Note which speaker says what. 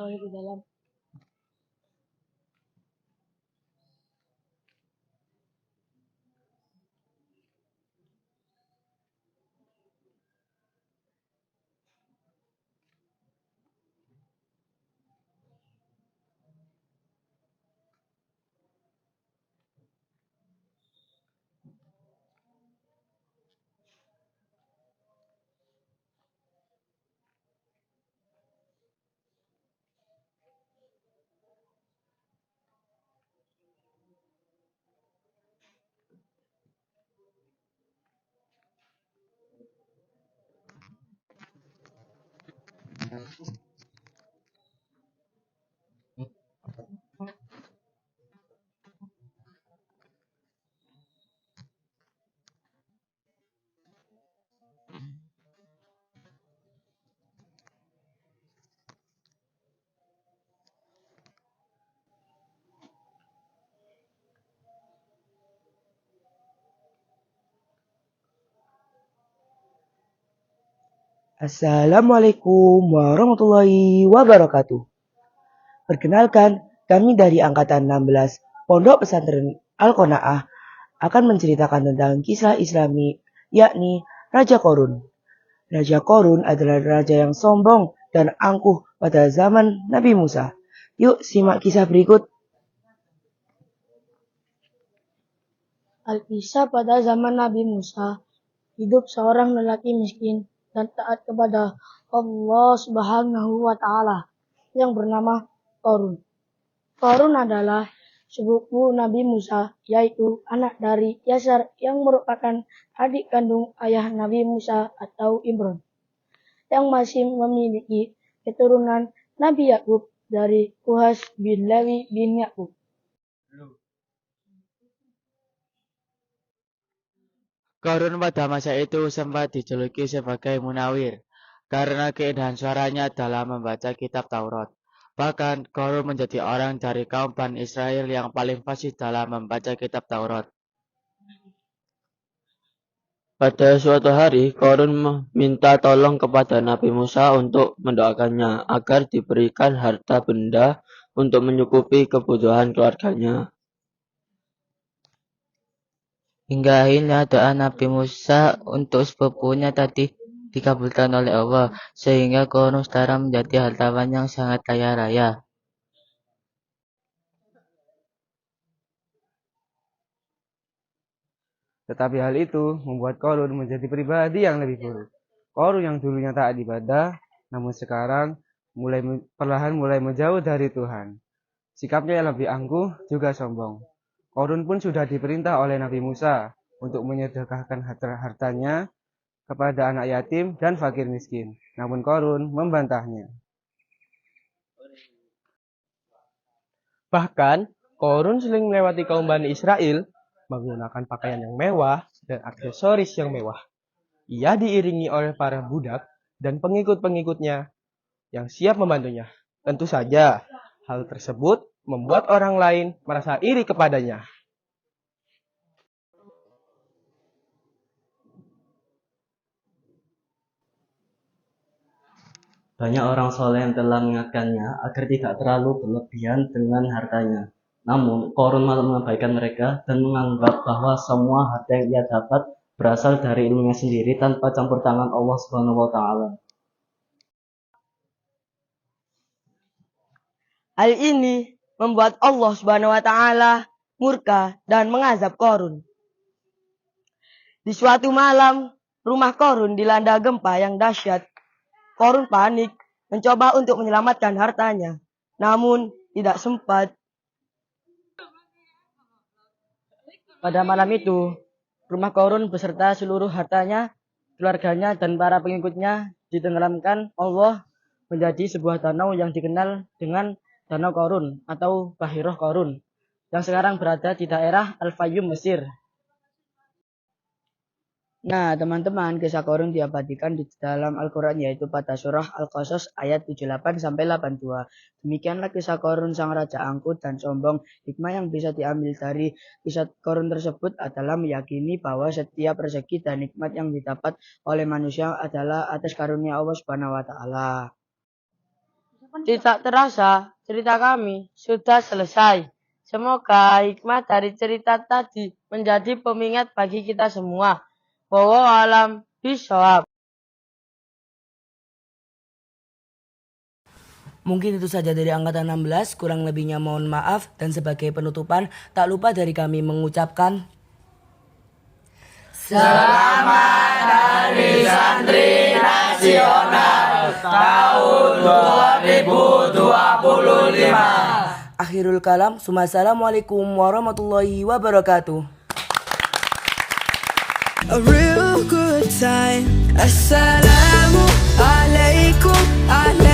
Speaker 1: oleh di dalam.
Speaker 2: Assalamualaikum warahmatullahi wabarakatuh. Perkenalkan, kami dari Angkatan 16 Pondok Pesantren Al-Qanaah akan menceritakan tentang kisah Islami, yakni Raja Korun. Raja Korun adalah raja yang sombong dan angkuh pada zaman Nabi Musa. Yuk simak kisah berikut.
Speaker 1: Alkisah pada zaman Nabi Musa, hidup seorang lelaki miskin dan taat kepada Allah Subhanahu wa Ta'ala yang bernama Korun. Korun adalah sepupu Nabi Musa, yaitu anak dari Yasar yang merupakan adik kandung ayah Nabi Musa atau Imron, yang masih memiliki keturunan Nabi Yakub dari Kuhas bin Lewi bin Yakub.
Speaker 3: Korun pada masa itu sempat dijuluki sebagai Munawir karena keindahan suaranya dalam membaca kitab Taurat. Bahkan Korun menjadi orang dari kaum Bani Israel yang paling fasih dalam membaca kitab Taurat.
Speaker 4: Pada suatu hari, Korun meminta tolong kepada Nabi Musa untuk mendoakannya agar diberikan harta benda untuk mencukupi kebutuhan keluarganya.
Speaker 5: Hingga akhirnya doa Nabi Musa untuk sepupunya tadi dikabulkan oleh Allah, sehingga Korun sekarang menjadi hartawan yang sangat kaya raya.
Speaker 6: Tetapi hal itu membuat Korun menjadi pribadi yang lebih buruk. Korun yang dulunya taat ibadah, namun sekarang perlahan mulai menjauh dari Tuhan. Sikapnya yang lebih angkuh juga sombong. Korun pun sudah diperintah oleh Nabi Musa untuk menyedekahkan hartanya kepada anak yatim dan fakir miskin. Namun Korun membantahnya.
Speaker 7: Bahkan, Korun sering melewati kaum Bani Israel menggunakan pakaian yang mewah dan aksesoris yang mewah. Ia diiringi oleh para budak dan pengikut-pengikutnya yang siap membantunya. Tentu saja, hal tersebut membuat orang lain merasa iri kepadanya.
Speaker 4: Banyak orang soleh yang telah mengingatkannya agar tidak terlalu berlebihan dengan hartanya. Namun, Korun malah mengabaikan mereka dan menganggap bahwa semua harta yang ia dapat berasal dari ilmunya sendiri tanpa campur tangan Allah Subhanahu wa Ta'ala.
Speaker 2: Hal ini membuat Allah Subhanahu wa Ta'ala murka dan mengazab Korun. Di suatu malam, rumah Korun dilanda gempa yang dahsyat. Korun panik, mencoba untuk menyelamatkan hartanya, namun tidak sempat. Pada malam itu, rumah Korun beserta seluruh hartanya, keluarganya, dan para pengikutnya ditenggelamkan Allah menjadi sebuah danau yang dikenal dengan Danau Korun atau Bahiroh Korun, yang sekarang berada di daerah Al-Fayyum, Mesir. Nah, teman-teman, kisah Korun diabadikan di dalam Al-Quran, yaitu pada surah Al-Qasas ayat 78-82. Demikianlah kisah Korun, sang raja angkuh dan sombong. Hikmah yang bisa diambil dari kisah Korun tersebut adalah meyakini bahwa setiap rezeki dan nikmat yang didapat oleh manusia adalah atas karunia Allah Subhanahu wa Ta'ala.
Speaker 1: Tidak terasa, cerita kami sudah selesai. Semoga hikmah dari cerita tadi menjadi pengingat bagi kita semua. Wallahu alam bishawab.
Speaker 2: Mungkin itu saja dari angkatan 16, kurang lebihnya mohon maaf, dan sebagai penutupan tak lupa dari kami mengucapkan Selamat Hari Santri Nasional tahun 2025. Akhirul kalam, Assalamualaikum warahmatullahi wabarakatuh.
Speaker 8: A real good time. Assalamu alaikum, alaikum.